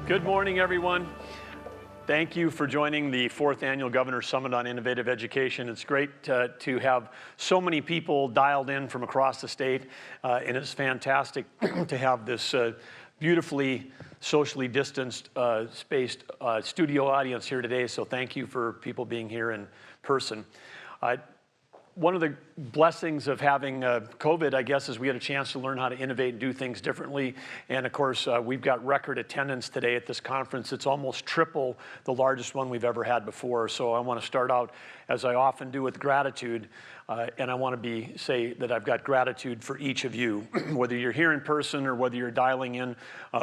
Good morning, everyone. Thank you for joining the 4th Annual Governor's Summit on Innovative Education. It's great to have so many people dialed in from across the state, and it's fantastic to have this beautifully socially distanced, spaced studio audience here today, so thank you for people being here in person. One of the blessings of having COVID, I guess, is we had a chance to learn how to innovate and do things differently. And of course, we've got record attendance today at this conference. It's almost triple the largest one we've ever had before. So I want to start out, as I often do, with gratitude. And I want to say that I've got gratitude for each of you, whether you're here in person or whether you're dialing in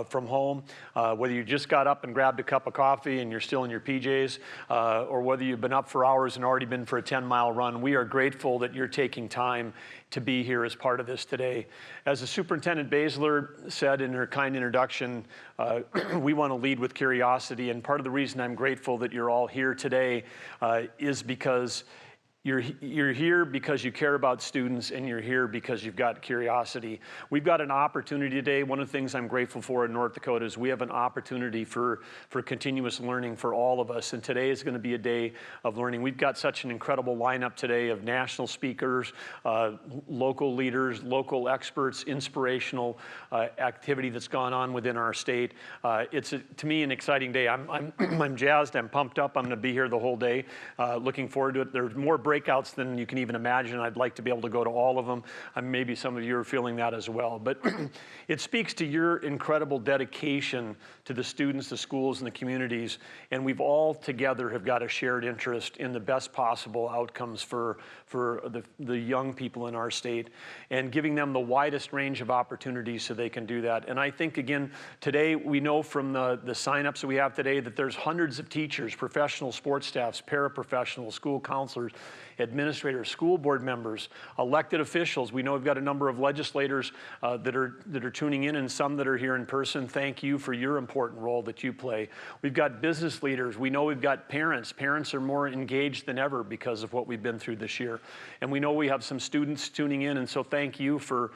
from home, whether you just got up and grabbed a cup of coffee and you're still in your PJs, or whether you've been up for hours and already been for a 10-mile run. We are grateful that you're taking time to be here as part of this today. As the Superintendent Basler said in her kind introduction, we want to lead with curiosity, and part of the reason I'm grateful that you're all here today is because you're here because you care about students, and you're here because you've got curiosity. We've got an opportunity today. One of the things I'm grateful for in North Dakota is we have an opportunity for continuous learning for all of us, and today is going to be a day of learning. We've got such an incredible lineup today of national speakers, local leaders, local experts, inspirational activity that's gone on within our state. It's, to me, an exciting day. I'm jazzed, I'm pumped up. I'm going to be here the whole day, looking forward to it. There's more breakouts than you can even imagine. I'd like to be able to go to all of them. Maybe some of you are feeling that as well. But it speaks to your incredible dedication to the students, the schools, and the communities. And we've all together have got a shared interest in the best possible outcomes for the young people in our state, and giving them the widest range of opportunities so they can do that. And I think, again, today we know from the signups that we have today that there's hundreds of teachers, professional sports staffs, paraprofessionals, school counselors, administrators, school board members, elected officials. We know we've got a number of legislators that are tuning in, and some that are here in person. Thank you for your important role that you play. We've got business leaders. We know we've got parents. Parents are more engaged than ever because of what we've been through this year. And we know we have some students tuning in, and so thank you for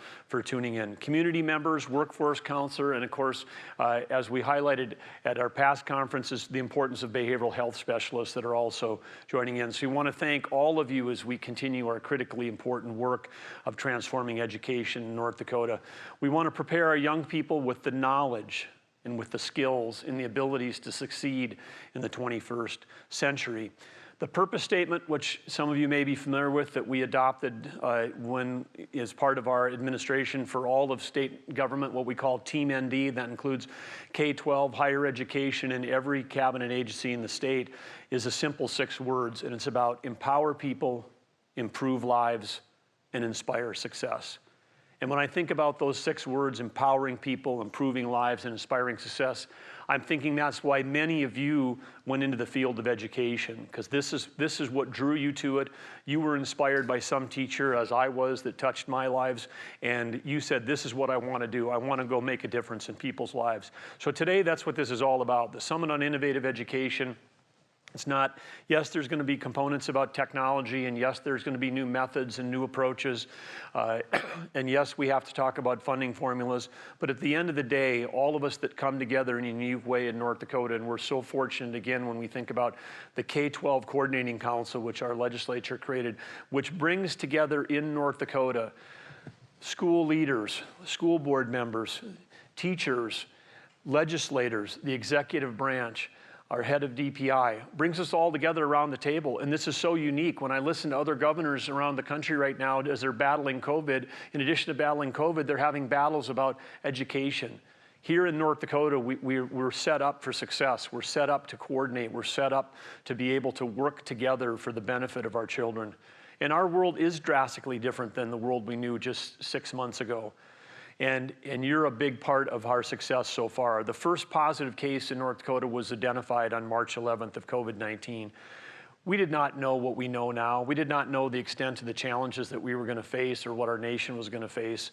tuning in. Community members, workforce counselor, and of course, as we highlighted at our past conferences, the importance of behavioral health specialists that are also joining in. So we want to thank all of you as we continue our critically important work of transforming education in North Dakota. We want to prepare our young people with the knowledge and with the skills and the abilities to succeed in the 21st century. The purpose statement, which some of you may be familiar with, that we adopted as part of our administration for all of state government, what we call Team ND, that includes K-12, higher education, and every cabinet agency in the state, is a simple 6 words, and it's about empower people, improve lives, and inspire success. And when I think about those 6 words, empowering people, improving lives, and inspiring success, I'm thinking that's why many of you went into the field of education, because this is what drew you to it. You were inspired by some teacher, as I was, that touched my lives, and you said, this is what I want to do. I want to go make a difference in people's lives. So today, that's what this is all about, the Summit on Innovative Education. It's not, yes, there's going to be components about technology, and yes, there's going to be new methods and new approaches, and yes, we have to talk about funding formulas, but at the end of the day, all of us that come together in a unique way in North Dakota, and we're so fortunate, again, when we think about the K-12 Coordinating Council, which our legislature created, which brings together in North Dakota school leaders, school board members, teachers, legislators, the executive branch, our head of DPI, brings us all together around the table. And this is so unique. When I listen to other governors around the country right now as they're battling COVID, in addition to battling COVID, they're having battles about education. Here in North Dakota, we're set up for success. We're set up to coordinate. We're set up to be able to work together for the benefit of our children. And our world is drastically different than the world we knew just 6 months ago. And you're a big part of our success so far. The first positive case in North Dakota was identified on March 11th of COVID-19. We did not know what we know now. We did not know the extent of the challenges that we were going to face or what our nation was going to face.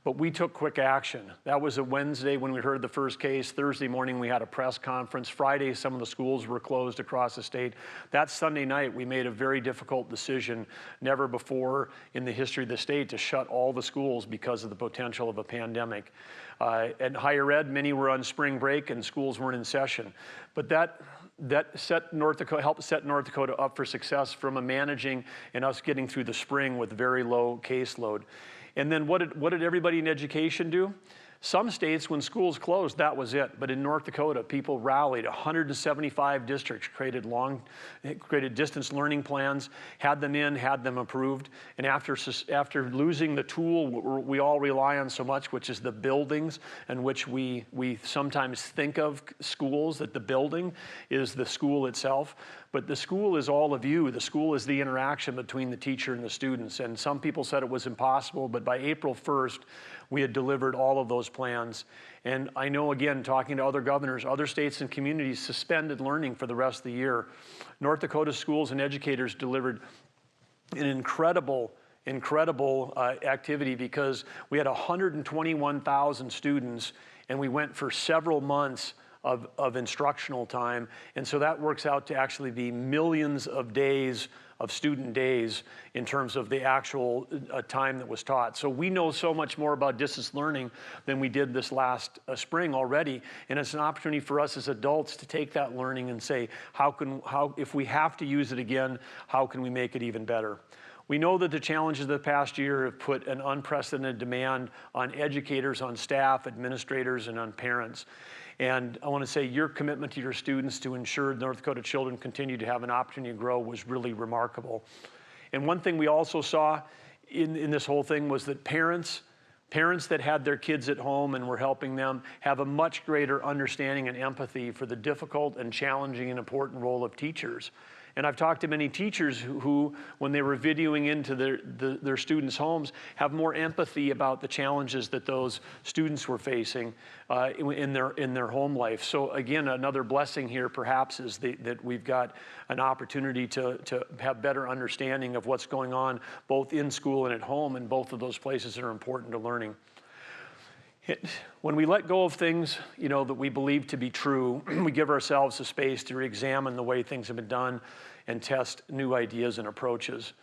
But we took quick action. That was a Wednesday when we heard the first case. Thursday morning, we had a press conference. Friday, some of the schools were closed across the state. That Sunday night, we made a very difficult decision, never before in the history of the state, to shut all the schools because of the potential of a pandemic. At higher ed, many were on spring break and schools weren't in session. But that set North Dakota, helped set North Dakota up for success from a managing and us getting through the spring with very low caseload. And then what did everybody in education do? Some states, when schools closed, that was it. But in North Dakota, people rallied. 175 districts created distance learning plans, had them in, had them approved. And after losing the tool we all rely on so much, which is the buildings, in which we sometimes think of schools, that the building is the school itself. But the school is all of you. The school is the interaction between the teacher and the students. And some people said it was impossible, but by April 1st, we had delivered all of those plans. And I know, again, talking to other governors, other states and communities suspended learning for the rest of the year. North Dakota schools and educators delivered an incredible activity, because we had 121,000 students, and we went for several months of instructional time. And so that works out to actually be millions of days of student days in terms of the actual time that was taught. So we know so much more about distance learning than we did this last spring already. And it's an opportunity for us as adults to take that learning and say, if we have to use it again, how can we make it even better? We know that the challenges of the past year have put an unprecedented demand on educators, on staff, administrators, and on parents. And I want to say your commitment to your students to ensure North Dakota children continue to have an opportunity to grow was really remarkable. And one thing we also saw in this whole thing was that parents that had their kids at home and were helping them have a much greater understanding and empathy for the difficult and challenging and important role of teachers. And I've talked to many teachers who, when they were videoing into their students' homes, have more empathy about the challenges that those students were facing in their home life. So again, another blessing here perhaps is that we've got an opportunity to have better understanding of what's going on both in school and at home, and both of those places are important to learning. When we let go of things, that we believe to be true, we give ourselves a space to re-examine the way things have been done and test new ideas and approaches.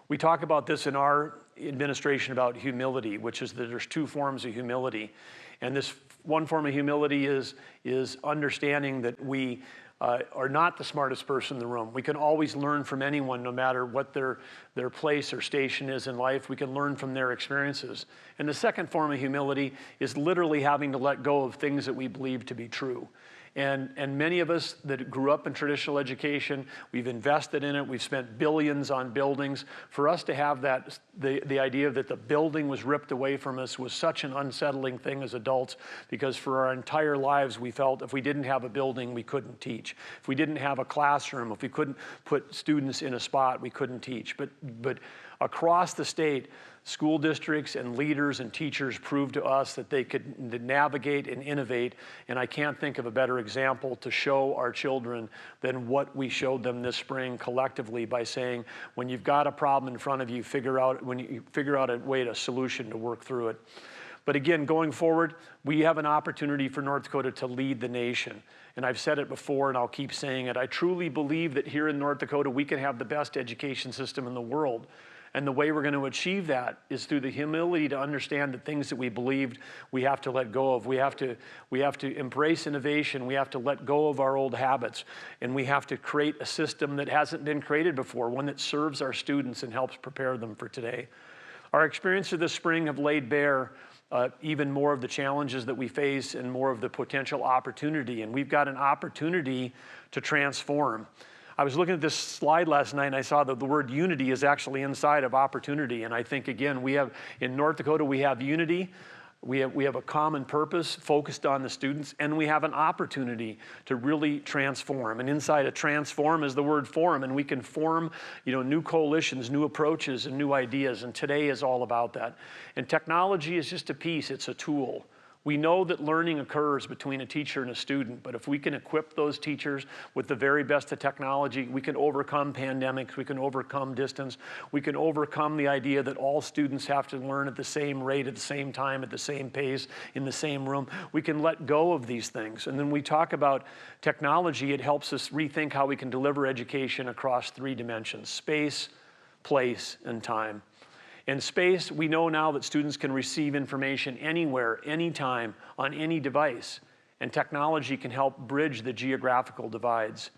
We talk about this in our administration about humility, which is that there's two forms of humility. And this one form of humility is understanding that we are not the smartest person in the room. We can always learn from anyone, no matter what their place or station is in life. We can learn from their experiences. And the second form of humility is literally having to let go of things that we believe to be true. And many of us that grew up in traditional education, we've invested in it, we've spent billions on buildings. For us to have that, the idea that the building was ripped away from us was such an unsettling thing as adults, because for our entire lives we felt if we didn't have a building, we couldn't teach. If we didn't have a classroom, if we couldn't put students in a spot, we couldn't teach. But across the state, school districts and leaders and teachers proved to us that they could navigate and innovate, and I can't think of a better example to show our children than what we showed them this spring collectively by saying, when you've got a problem in front of you, figure out a way, a solution to work through it. But again, going forward, we have an opportunity for North Dakota to lead the nation. And I've said it before, and I'll keep saying it. I truly believe that here in North Dakota, we can have the best education system in the world. And the way we're going to achieve that is through the humility to understand that things that we believed we have to let go of. We have to embrace innovation. We have to let go of our old habits. And we have to create a system that hasn't been created before, one that serves our students and helps prepare them for today. Our experiences this spring have laid bare even more of the challenges that we face and more of the potential opportunity. And we've got an opportunity to transform. I was looking at this slide last night and I saw that the word unity is actually inside of opportunity. And I think, again, in North Dakota, we have unity. We have a common purpose focused on the students, and we have an opportunity to really transform. And inside of transform is the word form, and we can form, new coalitions, new approaches, and new ideas. And today is all about that. And technology is just a piece. It's a tool. We know that learning occurs between a teacher and a student, but if we can equip those teachers with the very best of technology, we can overcome pandemics, we can overcome distance, we can overcome the idea that all students have to learn at the same rate, at the same time, at the same pace, in the same room. We can let go of these things. And then we talk about technology, it helps us rethink how we can deliver education across 3 dimensions: space, place, and time. In space, we know now that students can receive information anywhere, anytime, on any device, and technology can help bridge the geographical divides.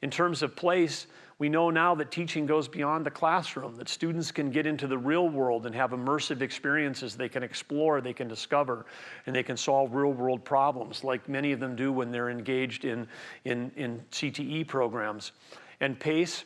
In terms of place, we know now that teaching goes beyond the classroom, that students can get into the real world and have immersive experiences they can explore, they can discover, and they can solve real-world problems, like many of them do when they're engaged in CTE programs. And pace,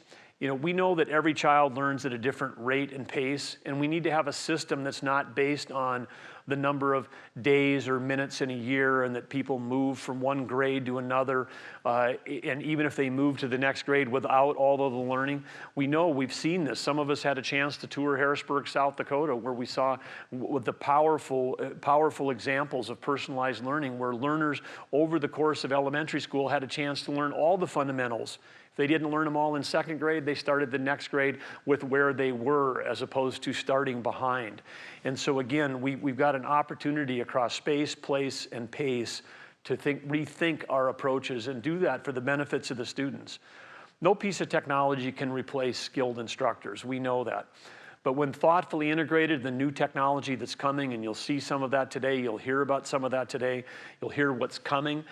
we know that every child learns at a different rate and pace, and we need to have a system that's not based on the number of days or minutes in a year, and that people move from one grade to another, and even if they move to the next grade without all of the learning. We know, we've seen this. Some of us had a chance to tour Harrisburg, South Dakota, where we saw with the powerful examples of personalized learning, where learners over the course of elementary school had a chance to learn all the fundamentals. If they didn't learn them all in 2nd grade, they started the next grade with where they were, as opposed to starting behind. And so again, we've got an opportunity across space, place, and pace to rethink our approaches and do that for the benefits of the students. No piece of technology can replace skilled instructors. We know that. But when thoughtfully integrated, the new technology that's coming, and you'll see some of that today, you'll hear about some of that today, you'll hear what's coming.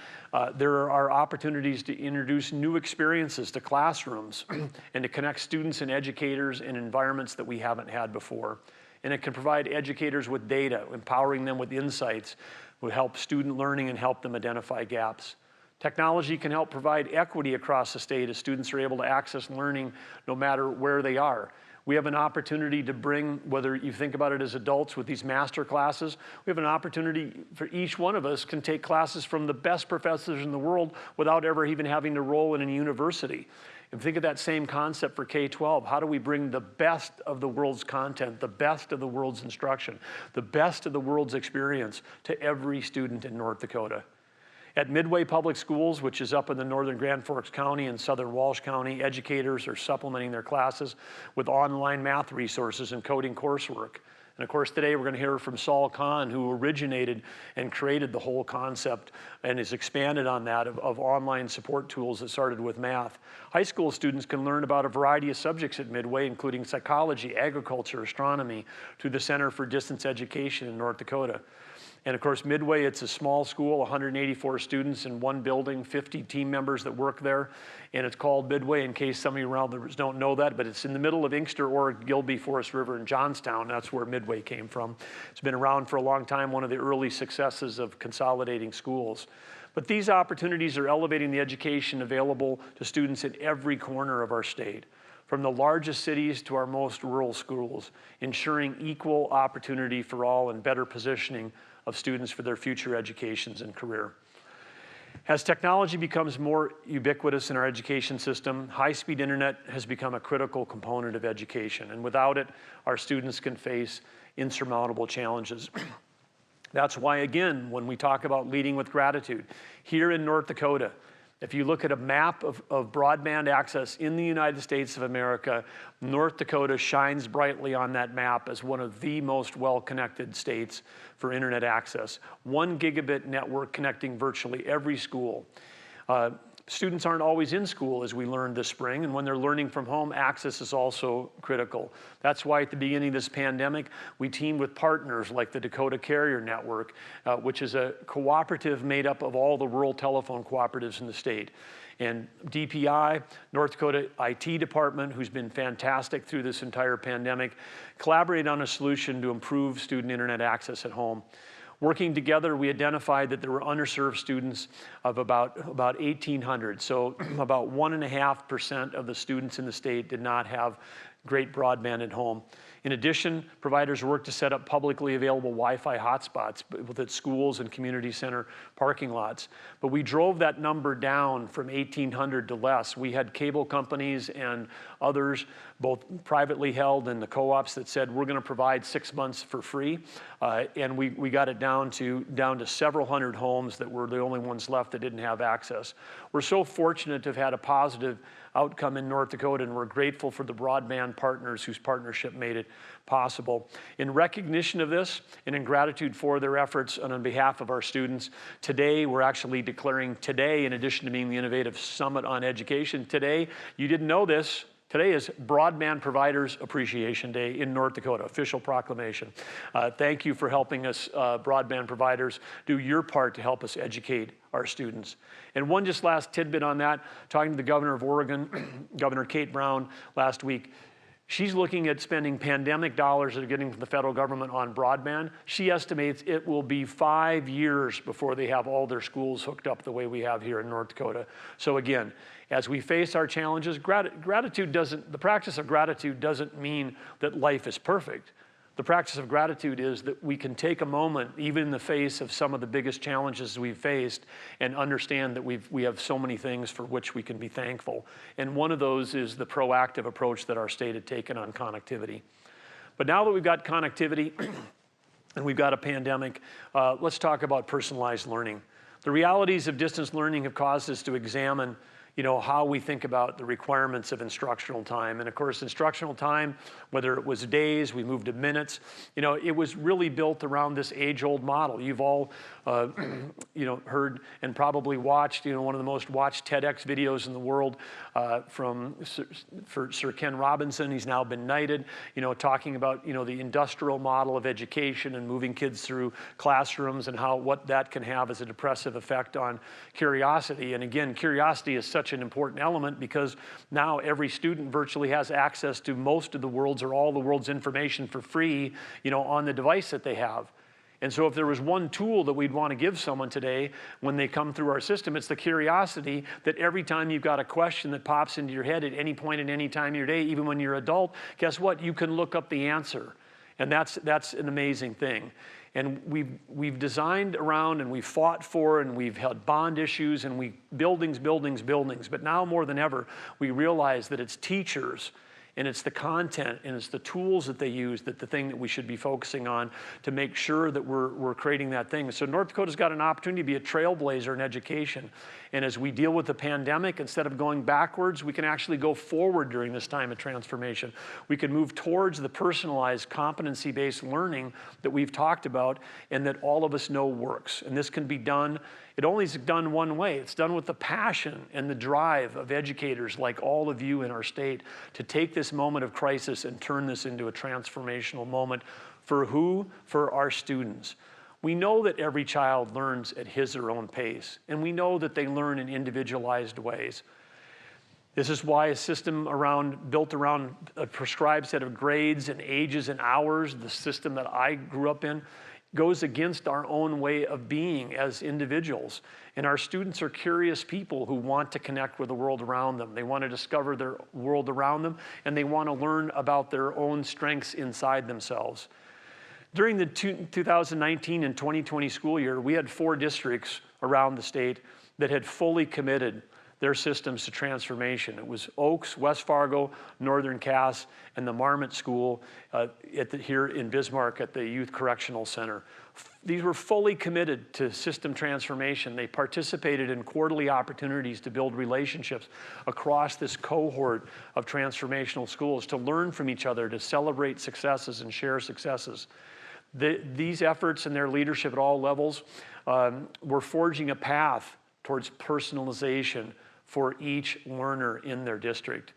There are opportunities to introduce new experiences to classrooms and to connect students and educators in environments that we haven't had before. And it can provide educators with data, empowering them with insights, will help student learning and help them identify gaps. Technology can help provide equity across the state as students are able to access learning no matter where they are. We have an opportunity to bring, whether you think about it as adults with these master classes, we have an opportunity for each one of us can take classes from the best professors in the world without ever even having to roll in a university. And think of that same concept for K-12. How do we bring the best of the world's content, the best of the world's instruction, the best of the world's experience to every student in North Dakota? At Midway Public Schools, which is up in the northern Grand Forks County and southern Walsh County, educators are supplementing their classes with online math resources and coding coursework. And of course, today we're going to hear from Saul Kahn, who originated and created the whole concept and has expanded on that of online support tools that started with math. High school students can learn about a variety of subjects at Midway, including psychology, agriculture, astronomy, through the Center for Distance Education in North Dakota. And of course, Midway, it's a small school, 184 students in one building, 50 team members that work there. And it's called Midway, in case some of you around there don't know that, but it's in the middle of Inkster, or Gilby, Forest River, and Johnstown. That's where Midway came from. It's been around for a long time, one of the early successes of consolidating schools. But these opportunities are elevating the education available to students in every corner of our state, from the largest cities to our most rural schools, ensuring equal opportunity for all and better positioning of students for their future educations and career. As technology becomes more ubiquitous in our education system, high-speed internet has become a critical component of education, and without it, our students can face insurmountable challenges. That's why, again, when we talk about leading with gratitude, here in North Dakota, if you look at a map of broadband access in the United States of America, North Dakota shines brightly on that map as one of the most well-connected states for internet access. 1 gigabit network connecting virtually every school. Students aren't always in school, as we learned this spring, and when they're learning from home, access is also critical. That's why at the beginning of this pandemic, we teamed with partners like the Dakota Carrier Network, which is a cooperative made up of all the rural telephone cooperatives in the state. And DPI, North Dakota IT department, who's been fantastic through this entire pandemic, collaborated on a solution to improve student internet access at home. Working together, we identified that there were underserved students of about 1,800. So about 1.5% of the students in the state did not have great broadband at home. In addition, providers work to set up publicly available Wi-Fi hotspots at schools and community center parking lots. But we drove that number down from 1,800 to less. We had cable companies and others, both privately held and the co-ops, that said we're going to provide 6 months for free. And we got it down to several hundred homes that were the only ones left that didn't have access. We're so fortunate to have had a positive outcome in North Dakota, and we're grateful for the broadband partners whose partnership made it possible. In recognition of this and in gratitude for their efforts and on behalf of our students, today we're actually declaring today, in addition to being the Innovative Summit on Education, today, you didn't know this, today is Broadband Providers Appreciation Day in North Dakota, official proclamation. Thank you for helping us, broadband providers, do your part to help us educate our students. And one just last tidbit on that, talking to the governor of Oregon, Governor Kate Brown, last week, she's looking at spending pandemic dollars that are getting from the federal government on broadband. She estimates it will be 5 years before they have all their schools hooked up the way we have here in North Dakota. So again, as we face our challenges, the practice of gratitude doesn't mean that life is perfect. The practice of gratitude is that we can take a moment, even in the face of some of the biggest challenges we've faced, and understand that we have so many things for which we can be thankful. And one of those is the proactive approach that our state had taken on connectivity. But now that we've got connectivity and we've got a pandemic, let's talk about personalized learning. The realities of distance learning have caused us to examine how we think about the requirements of instructional time. And of course, instructional time, whether it was days, we moved to minutes, it was really built around this age-old model. You've all, heard and probably watched, one of the most watched TEDx videos in the world for Sir Ken Robinson. He's now been knighted, talking about, the industrial model of education and moving kids through classrooms and what that can have as a depressive effect on curiosity. And again, curiosity is such an important element because now every student virtually has access to most of the world's or all the world's information for free, on the device that they have. And so if there was one tool that we'd want to give someone today when they come through our system, it's the curiosity that every time you've got a question that pops into your head at any point in any time of your day, even when you're an adult, guess what? You can look up the answer. And that's an amazing thing. And we've designed around and we've fought for and we've had bond issues and buildings. But now more than ever, we realize that it's teachers and it's the content and it's the tools that they use the thing that we should be focusing on to make sure that we're creating that thing. So North Dakota's got an opportunity to be a trailblazer in education. And as we deal with the pandemic, instead of going backwards, we can actually go forward during this time of transformation. We can move towards the personalized competency-based learning that we've talked about and that all of us know works. And this can be done, it only is done one way. It's done with the passion and the drive of educators like all of you in our state to take this moment of crisis and turn this into a transformational moment. For who? For our students. We know that every child learns at his or her own pace, and we know that they learn in individualized ways. This is why a system built around a prescribed set of grades and ages and hours, the system that I grew up in, goes against our own way of being as individuals. And our students are curious people who want to connect with the world around them. They want to discover their world around them, and they want to learn about their own strengths inside themselves. During the 2019 and 2020 school year, we had 4 districts around the state that had fully committed their systems to transformation. It was Oaks, West Fargo, Northern Cass, and the Marmot School here in Bismarck at the Youth Correctional Center. These were fully committed to system transformation. They participated in quarterly opportunities to build relationships across this cohort of transformational schools, to learn from each other, to celebrate successes and share successes. These efforts and their leadership at all levels were forging a path towards personalization for each learner in their district.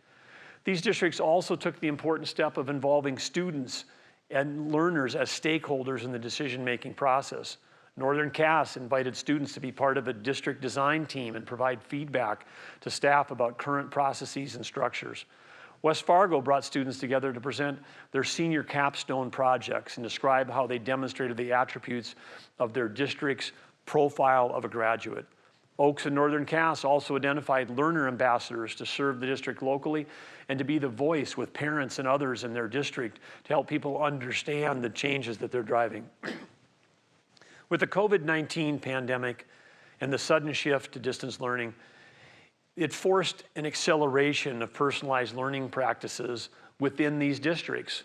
These districts also took the important step of involving students and learners as stakeholders in the decision-making process. Northern Cass invited students to be part of a district design team and provide feedback to staff about current processes and structures. West Fargo brought students together to present their senior capstone projects and describe how they demonstrated the attributes of their district's profile of a graduate. Oaks and Northern Cass also identified learner ambassadors to serve the district locally and to be the voice with parents and others in their district to help people understand the changes that they're driving. With the COVID-19 pandemic and the sudden shift to distance learning, it forced an acceleration of personalized learning practices within these districts.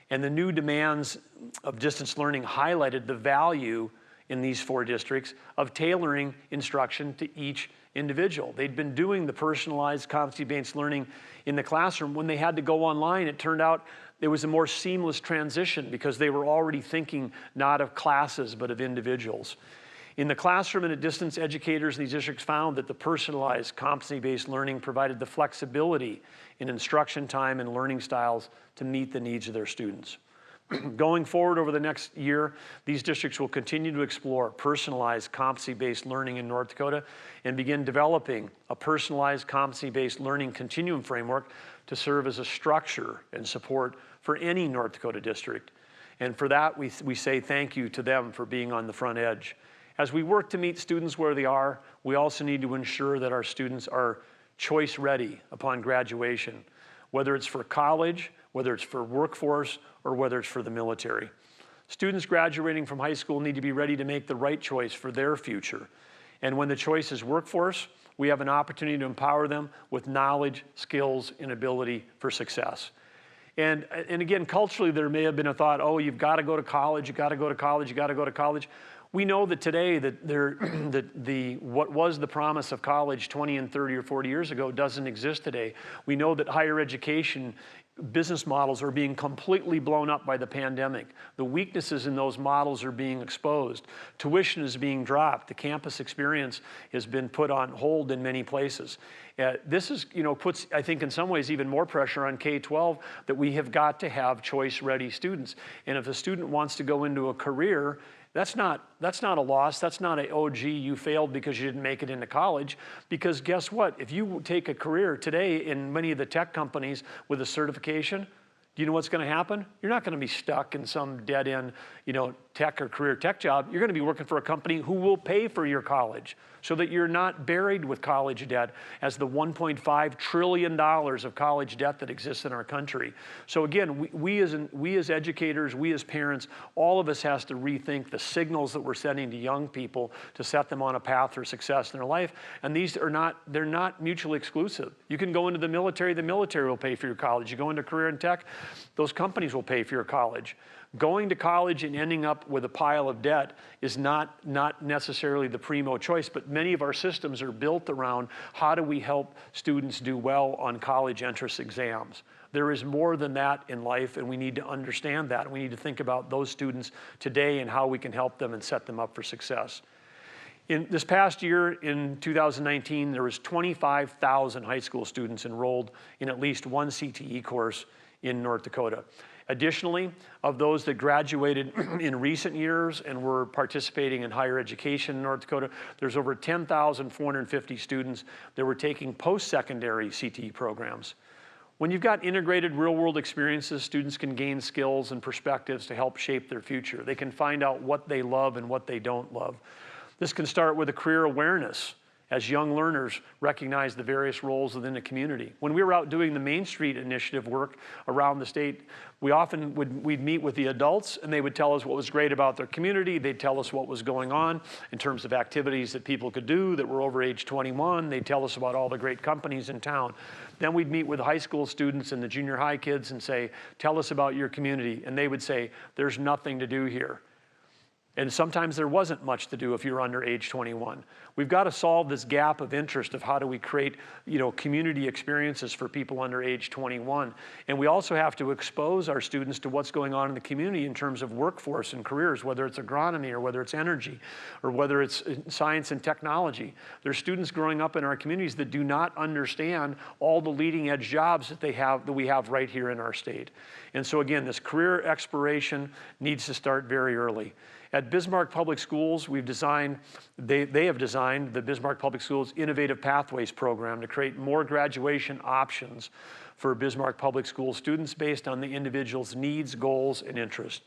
And the new demands of distance learning highlighted the value in these 4 districts of tailoring instruction to each individual. They'd been doing the personalized competency-based learning in the classroom. When they had to go online, it turned out there was a more seamless transition because they were already thinking not of classes, but of individuals. In the classroom and at distance, educators in these districts found that the personalized competency-based learning provided the flexibility in instruction time and learning styles to meet the needs of their students. Going forward over the next year, these districts will continue to explore personalized competency-based learning in North Dakota and begin developing a personalized competency-based learning continuum framework to serve as a structure and support for any North Dakota district. And for that, we say thank you to them for being on the front edge. As we work to meet students where they are, we also need to ensure that our students are choice ready upon graduation, whether it's for college, whether it's for workforce, or whether it's for the military. Students graduating from high school need to be ready to make the right choice for their future. And when the choice is workforce, we have an opportunity to empower them with knowledge, skills, and ability for success. And again, culturally, there may have been a thought, oh, you've got to go to college, you've got to go to college, you've got to go to college. We know that today that what was the promise of college 20 and 30 or 40 years ago doesn't exist today. We know that higher education business models are being completely blown up by the pandemic. The weaknesses in those models are being exposed. Tuition is being dropped. The campus experience has been put on hold in many places. This is, puts, I think, in some ways even more pressure on K-12 that we have got to have choice-ready students. And if a student wants to go into a career, that's not a loss. That's not a, oh, gee, you failed because you didn't make it into college. Because guess what? If you take a career today in many of the tech companies with a certification, do you know what's going to happen? You're not going to be stuck in some dead-end, tech or career tech job. You're going to be working for a company who will pay for your college so that you're not buried with college debt as the $1.5 trillion of college debt that exists in our country. So again, we as educators, we as parents, all of us has to rethink the signals that we're sending to young people to set them on a path for success in their life. And they're not mutually exclusive. You can go into the military will pay for your college. You go into career and tech, those companies will pay for your college. Going to college and ending up with a pile of debt is not necessarily the primo choice, but many of our systems are built around how do we help students do well on college entrance exams. There is more than that in life, and we need to understand that. We need to think about those students today and how we can help them and set them up for success. In this past year, in 2019, there was 25,000 high school students enrolled in at least one CTE course in North Dakota. Additionally, of those that graduated in recent years and were participating in higher education in North Dakota, there's over 10,450 students that were taking post-secondary CTE programs. When you've got integrated real-world experiences, students can gain skills and perspectives to help shape their future. They can find out what they love and what they don't love. This can start with a career awareness as young learners recognize the various roles within the community. When we were out doing the Main Street Initiative work around the state, we'd meet with the adults and they would tell us what was great about their community. They'd tell us what was going on in terms of activities that people could do that were over age 21. They'd tell us about all the great companies in town. Then we'd meet with high school students and the junior high kids and say, tell us about your community. And they would say, there's nothing to do here. And sometimes there wasn't much to do if you're under age 21. We've got to solve this gap of interest of how do we create, community experiences for people under age 21. And we also have to expose our students to what's going on in the community in terms of workforce and careers, whether it's agronomy or whether it's energy or whether it's science and technology. There's students growing up in our communities that do not understand all the leading edge jobs that we have right here in our state. And so again, this career exploration needs to start very early. At Bismarck Public Schools, they have designed the Bismarck Public Schools Innovative Pathways program to create more graduation options for Bismarck Public School students based on the individual's needs, goals, and interests.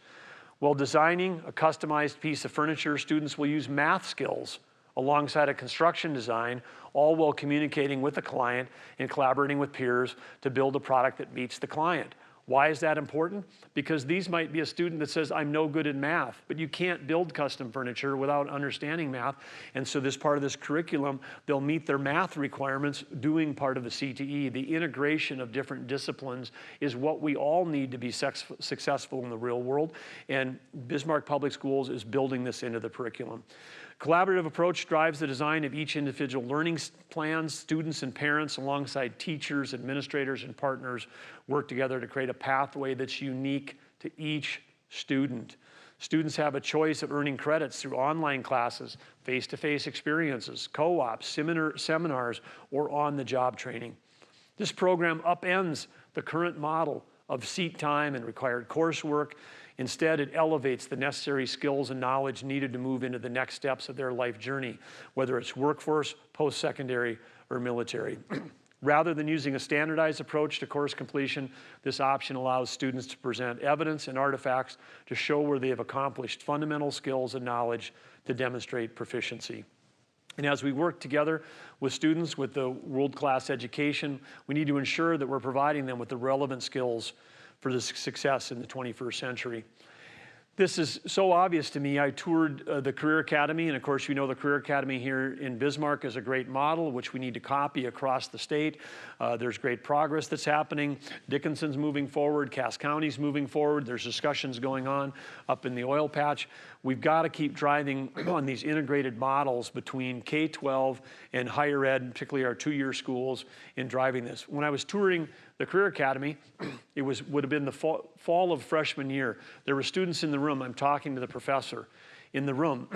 While designing a customized piece of furniture, students will use math skills alongside a construction design, all while communicating with the client and collaborating with peers to build a product that meets the client. Why is that important? Because these might be a student that says, I'm no good in math, but you can't build custom furniture without understanding math. And so this part of this curriculum, they'll meet their math requirements doing part of the CTE. The integration of different disciplines is what we all need to be successful in the real world. And Bismarck Public Schools is building this into the curriculum. Collaborative approach drives the design of each individual learning plans. Students and parents, alongside teachers, administrators, and partners, work together to create a pathway that's unique to each student. Students have a choice of earning credits through online classes, face-to-face experiences, co-ops, seminars, or on-the-job training. This program upends the current model of seat time and required coursework. Instead, it elevates the necessary skills and knowledge needed to move into the next steps of their life journey, whether it's workforce, post-secondary, or military. Rather than using a standardized approach to course completion, this option allows students to present evidence and artifacts to show where they have accomplished fundamental skills and knowledge to demonstrate proficiency. And as we work together with students with the world-class education, we need to ensure that we're providing them with the relevant skills for the success in the 21st century. This is so obvious to me. I toured the Career Academy, and of course you know the Career Academy here in Bismarck is a great model which we need to copy across the state. There's great progress that's happening. Dickinson's moving forward, Cass County's moving forward. There's discussions going on up in the oil patch. We've got to keep driving on these integrated models between K-12 and higher ed, particularly our two-year schools, in driving this. When I was touring the Career Academy, it would have been the fall of freshman year. There were students in the room. I'm talking to the professor in the room.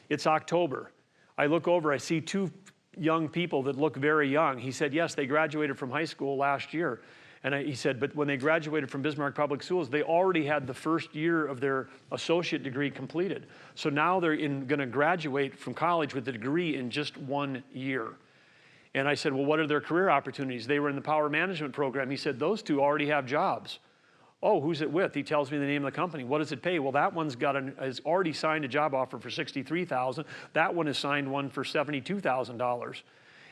It's October. I look over, I see two young people that look very young. He said, yes, they graduated from high school last year. And he said, but when they graduated from Bismarck Public Schools, they already had the first year of their associate degree completed. So now they're going to graduate from college with a degree in just 1 year. And I said, well, what are their career opportunities? They were in the power management program. He said, those two already have jobs. Oh, who's it with? He tells me the name of the company. What does it pay? Well, that one's has already signed a job offer for $63,000. That one has signed one for $72,000.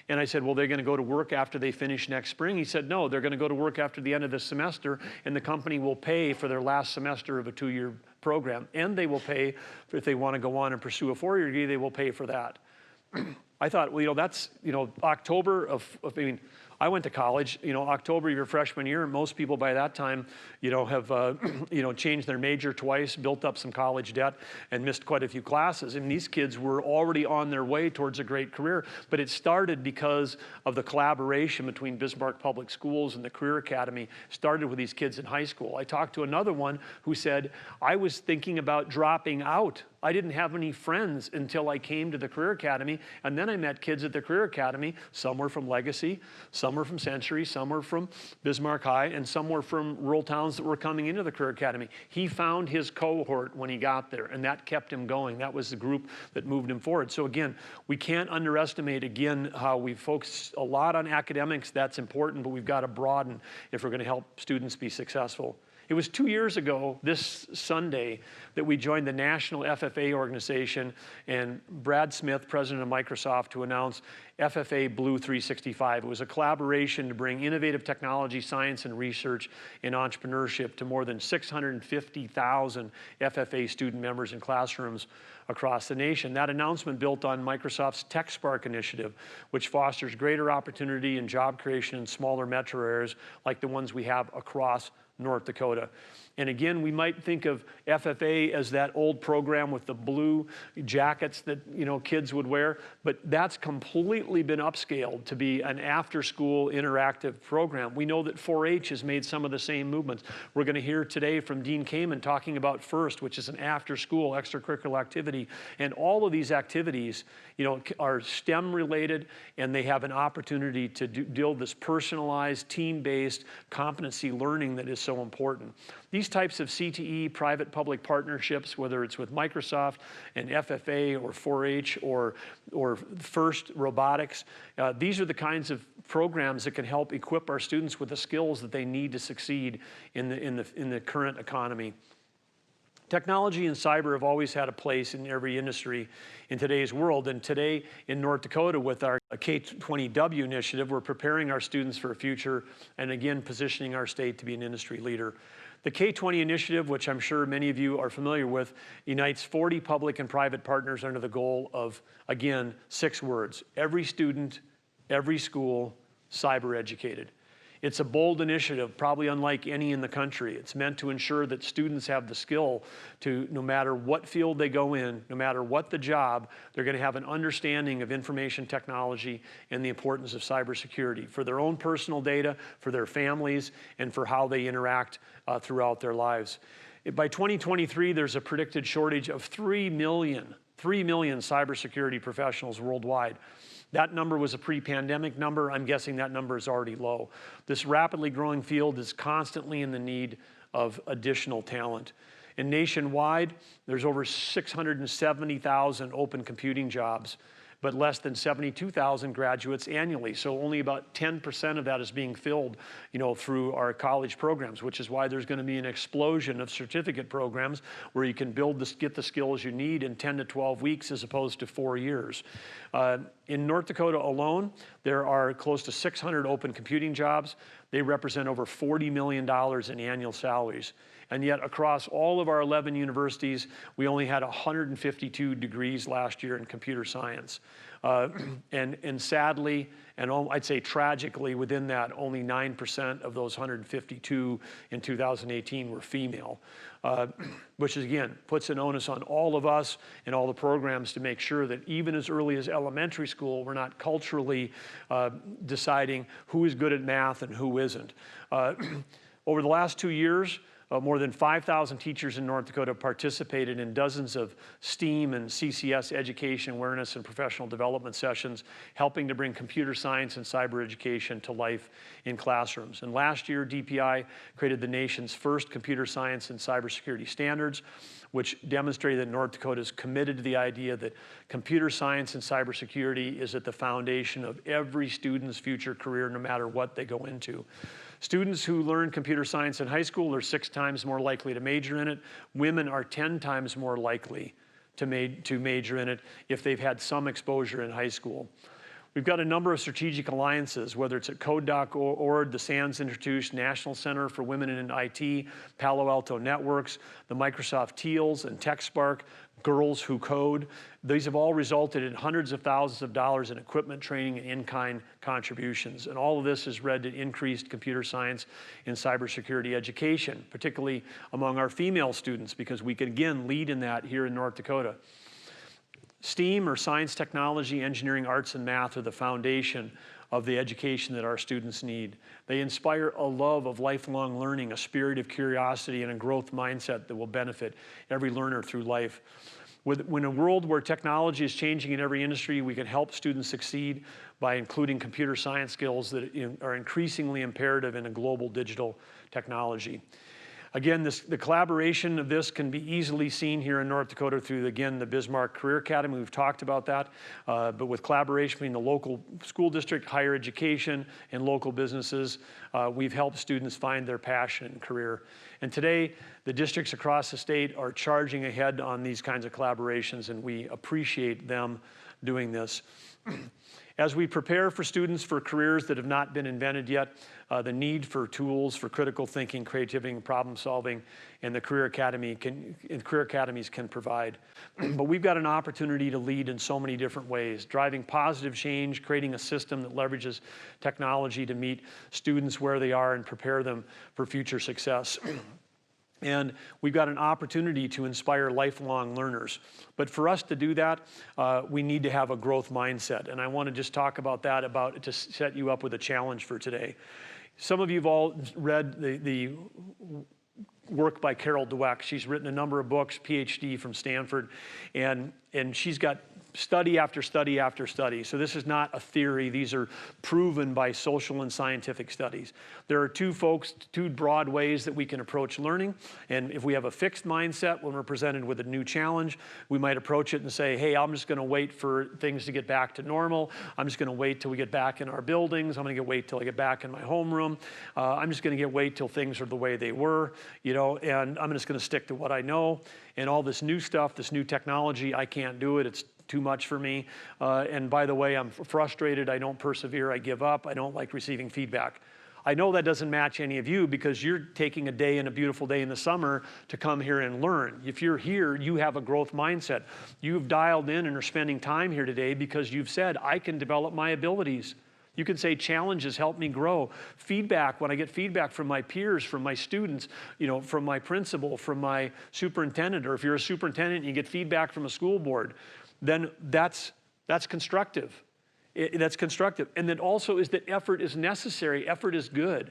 And I said, well, they're going to go to work after they finish next spring. He said, no, they're going to go to work after the end of this semester, and the company will pay for their last semester of a 2-year program. And they will pay, if they want to go on and pursue a 4-year degree, they will pay for that. I thought, well, that's, October I mean, I went to college, October of your freshman year, and most people by that time, have, changed their major twice, built up some college debt, and missed quite a few classes. And these kids were already on their way towards a great career, but it started because of the collaboration between Bismarck Public Schools and the Career Academy. Started with these kids in high school. I talked to another one who said, I was thinking about dropping out. I didn't have any friends until I came to the Career Academy, and then I met kids at the Career Academy. Some were from Legacy, some were from Century, some were from Bismarck High, and some were from rural towns that were coming into the Career Academy. He found his cohort when he got there, and that kept him going. That was the group that moved him forward. So again, we can't underestimate, again, how we focus a lot on academics. That's important, but we've got to broaden if we're going to help students be successful. It was 2 years ago, this Sunday, that we joined the National FFA organization and Brad Smith, president of Microsoft, to announce FFA Blue 365. It was a collaboration to bring innovative technology, science, and research and entrepreneurship to more than 650,000 FFA student members in classrooms across the nation. That announcement built on Microsoft's TechSpark initiative, which fosters greater opportunity and job creation in smaller metro areas like the ones we have across North Dakota. And again, we might think of FFA as that old program with the blue jackets that kids would wear, but that's completely been upscaled to be an after-school interactive program. We know that 4-H has made some of the same movements. We're going to hear today from Dean Kamen talking about FIRST, which is an after-school extracurricular activity. And all of these activities, are STEM-related, and they have an opportunity to build this personalized, team-based competency learning that is so important. These types of CTE private-public partnerships, whether it's with Microsoft and FFA or 4-H or FIRST Robotics, these are the kinds of programs that can help equip our students with the skills that they need to succeed in the current economy. Technology and cyber have always had a place in every industry in today's world. And today in North Dakota, with our K-20W initiative, we're preparing our students for a future and again, positioning our state to be an industry leader. The K-20 initiative, which I'm sure many of you are familiar with, unites 40 public and private partners under the goal of, again, 6 words: every student, every school, cyber educated. It's a bold initiative, probably unlike any in the country. It's meant to ensure that students have the skill to, no matter what field they go in, no matter what the job, they're going to have an understanding of information technology and the importance of cybersecurity for their own personal data, for their families, and for how they interact throughout their lives. By 2023, there's a predicted shortage of 3 million cybersecurity professionals worldwide. That number was a pre-pandemic number. I'm guessing that number is already low. This rapidly growing field is constantly in the need of additional talent. And nationwide, there's over 670,000 open computing jobs, but less than 72,000 graduates annually. So only about 10% of that is being filled, through our college programs, which is why there's going to be an explosion of certificate programs where you can get the skills you need in 10 to 12 weeks as opposed to 4 years. In North Dakota alone, there are close to 600 open computing jobs. They represent over $40 million in annual salaries. And yet across all of our 11 universities, we only had 152 degrees last year in computer science. And sadly, and I'd say tragically within that, only 9% of those 152 in 2018 were female, which is, again, puts an onus on all of us and all the programs to make sure that even as early as elementary school, we're not culturally deciding who is good at math and who isn't. Over the last 2 years, more than 5,000 teachers in North Dakota participated in dozens of STEAM and CCS education awareness and professional development sessions, helping to bring computer science and cyber education to life in classrooms. And last year, DPI created the nation's first computer science and cybersecurity standards, which demonstrated that North Dakota is committed to the idea that computer science and cybersecurity is at the foundation of every student's future career, no matter what they go into. Students who learn computer science in high school are 6 times more likely to major in it. Women are 10 times more likely to major in it if they've had some exposure in high school. We've got a number of strategic alliances, whether it's at Code.org, the SANS Institute, National Center for Women in IT, Palo Alto Networks, the Microsoft Teals and TechSpark, Girls Who Code. These have all resulted in hundreds of thousands of dollars in equipment, training, and in-kind contributions. And all of this has led to increased computer science and cybersecurity education, particularly among our female students, because we can, again, lead in that here in North Dakota. STEAM, or science, technology, engineering, arts, and math, are the foundation of the education that our students need. They inspire a love of lifelong learning, a spirit of curiosity, and a growth mindset that will benefit every learner through life. In a world where technology is changing in every industry, we can help students succeed by including computer science skills that are increasingly imperative in a global digital technology. Again, the collaboration of this can be easily seen here in North Dakota through, again, the Bismarck Career Academy. We've talked about that, but with collaboration between the local school district, higher education, and local businesses, we've helped students find their passion and career. And today, the districts across the state are charging ahead on these kinds of collaborations, and we appreciate them doing this. As we prepare for students for careers that have not been invented yet, the need for tools for critical thinking, creativity, and problem solving, and the career academies can provide. But we've got an opportunity to lead in so many different ways, driving positive change, creating a system that leverages technology to meet students where they are and prepare them for future success. And we've got an opportunity to inspire lifelong learners. But for us to do that, we need to have a growth mindset. And I want to just talk about that, to set you up with a challenge for today. Some of you have all read the work by Carol Dweck. She's written a number of books, PhD from Stanford, and she's got study after study after study. So this is not a theory. These are proven by social and scientific studies. There are two broad ways that we can approach learning. And if we have a fixed mindset when we're presented with a new challenge, we might approach it and say, hey, I'm just going to wait for things to get back to normal. I'm just going to wait till we get back in our buildings. I'm going to wait till I get back in my homeroom. I'm just going to wait till things are the way they were, and I'm just going to stick to what I know. And all this new stuff, this new technology, I can't do it. It's too much for me. And by the way, I'm frustrated. I don't persevere. I give up. I don't like receiving feedback. I know that doesn't match any of you because you're taking a day and a beautiful day in the summer to come here and learn. If you're here, you have a growth mindset. You've dialed in and are spending time here today because you've said, I can develop my abilities. You can say challenges help me grow. Feedback, when I get feedback from my peers, from my students, from my principal, from my superintendent, or if you're a superintendent and you get feedback from a school board, then that's constructive. That's constructive. And then also is that effort is necessary. Effort is good.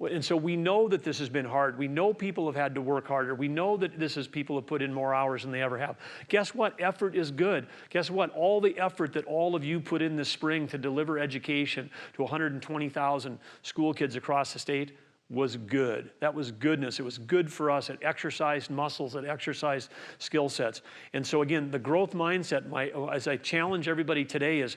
And so we know that this has been hard. We know people have had to work harder. We know that people have put in more hours than they ever have. Guess what? Effort is good. Guess what? All the effort that all of you put in this spring to deliver education to 120,000 school kids across the state was good. That was goodness. It was good for us. It exercised muscles. It exercised skill sets. And so again, the growth mindset, as I challenge everybody today is,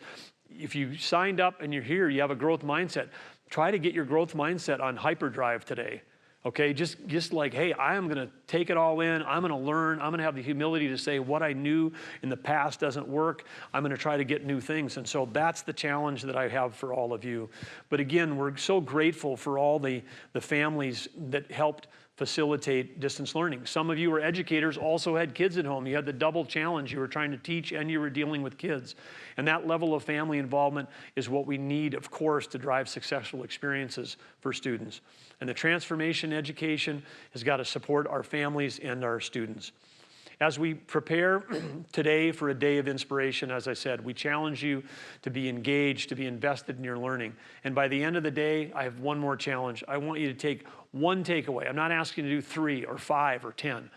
if you signed up and you're here, you have a growth mindset, try to get your growth mindset on hyperdrive today. Okay, just like, hey, I am going to take it all in. I'm going to learn. I'm going to have the humility to say what I knew in the past doesn't work. I'm going to try to get new things. And so that's the challenge that I have for all of you. But again, we're so grateful for all the families that helped facilitate distance learning. Some of you are educators, also had kids at home. You had the double challenge. You were trying to teach and you were dealing with kids. And that level of family involvement is what we need, of course, to drive successful experiences for students. And the transformation education has got to support our families and our students. As we prepare today for a day of inspiration, as I said, we challenge you to be engaged, to be invested in your learning. And by the end of the day, I have one more challenge. I want you to take one takeaway. I'm not asking you to do 3 or 5 or 10.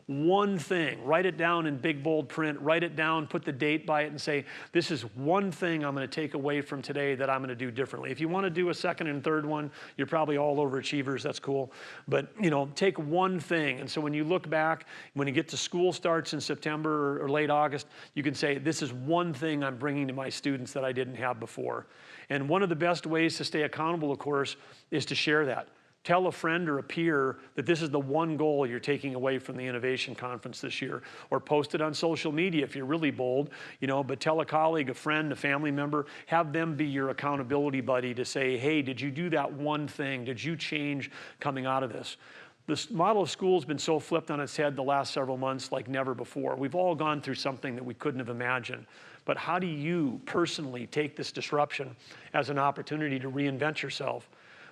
One thing, write it down in big bold print, write it down, put the date by it and say, this is one thing I'm going to take away from today that I'm going to do differently. If you want to do a second and third one, you're probably all overachievers, that's cool. But take one thing. And so when you look back, when you get to school starts in September or late August, you can say, this is one thing I'm bringing to my students that I didn't have before. And one of the best ways to stay accountable, of course, is to share that. Tell a friend or a peer that this is the one goal you're taking away from the Innovation Conference this year, or post it on social media if you're really bold, but tell a colleague, a friend, a family member, have them be your accountability buddy to say, hey, did you do that one thing? Did you change coming out of this? This model of school has been so flipped on its head the last several months like never before. We've all gone through something that we couldn't have imagined. But how do you personally take this disruption as an opportunity to reinvent yourself?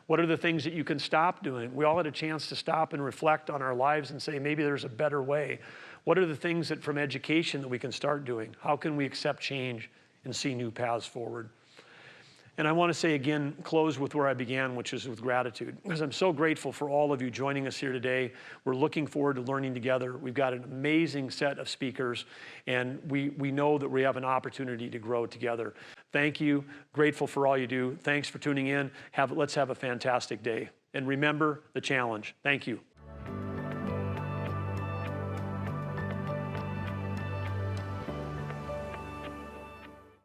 What are the things that you can stop doing? We all had a chance to stop and reflect on our lives and say, maybe there's a better way. What are the things that from education that we can start doing? How can we accept change and see new paths forward? And I want to say again, close with where I began, which is with gratitude, because I'm so grateful for all of you joining us here today. We're looking forward to learning together. We've got an amazing set of speakers, and we know that we have an opportunity to grow together. Thank you. Grateful for all you do. Thanks for tuning in. Let's have a fantastic day. And remember the challenge. Thank you.